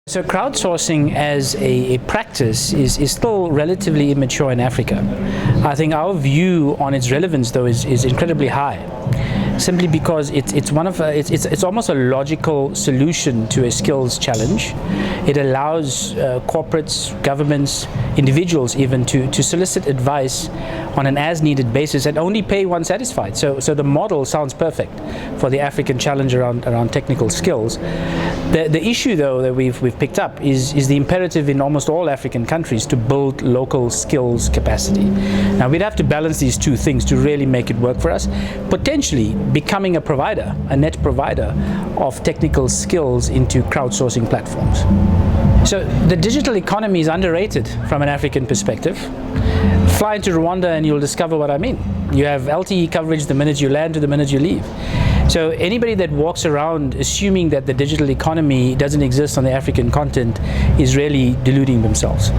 So crowdsourcing as a practice is still relatively immature in Africa. I think our view on its relevance, though, is incredibly high, simply because it's almost a logical solution to a skills challenge. It allows corporates, governments, individuals even to solicit advice on an as-needed basis and only pay once satisfied. So the model sounds perfect for the African challenge around technical skills. The issue, though, that we've picked up is the imperative in almost all African countries to build local skills capacity. Now, we'd have to balance these two things to really make it work for us, potentially becoming a provider, a net provider of technical skills into crowdsourcing platforms. So the digital economy is underrated from an African perspective. Fly into Rwanda and you'll discover what I mean. You have LTE coverage the minute you land to the minute you leave. So anybody that walks around assuming that the digital economy doesn't exist on the African continent is really deluding themselves.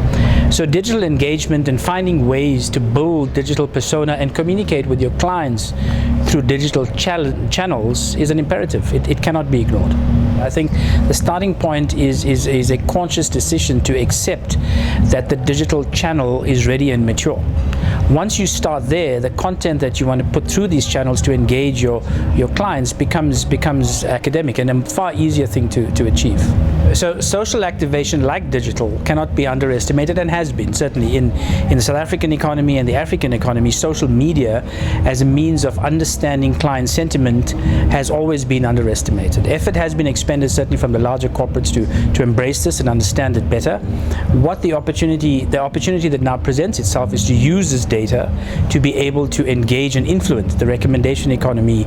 So digital engagement and finding ways to build digital persona and communicate with your clients through digital channels is an imperative. It cannot be ignored. I think the starting point is a conscious decision to accept that the digital channel is ready and mature. Once you start there, the content that you want to put through these channels to engage your clients becomes academic and a far easier thing to achieve. So social activation, like digital, cannot be underestimated and has been, certainly in the South African economy and the African economy. Social media as a means of understanding client sentiment has always been underestimated. Effort has been expended, certainly from the larger corporates, to embrace this and understand it better. What the opportunity that now presents itself is to use this data to be able to engage and influence the recommendation economy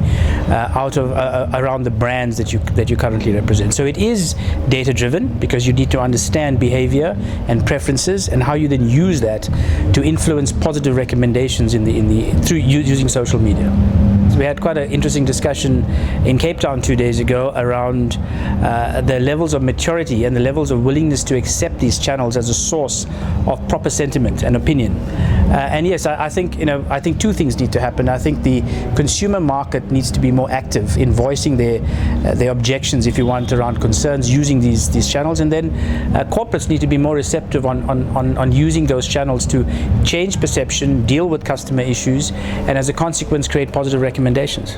around the brands that you currently represent. So it is data driven because you need to understand behavior and preferences and how you then use that to influence positive recommendations through using social media. So we had quite an interesting discussion in Cape Town 2 days ago around the levels of maturity and the levels of willingness to accept these channels as a source of proper sentiment and opinion. And yes, I think two things need to happen. I think the consumer market needs to be more active in voicing their objections, if you want, around concerns using these channels, and then corporates need to be more receptive on using those channels to change perception, deal with customer issues, and as a consequence create positive recommendations.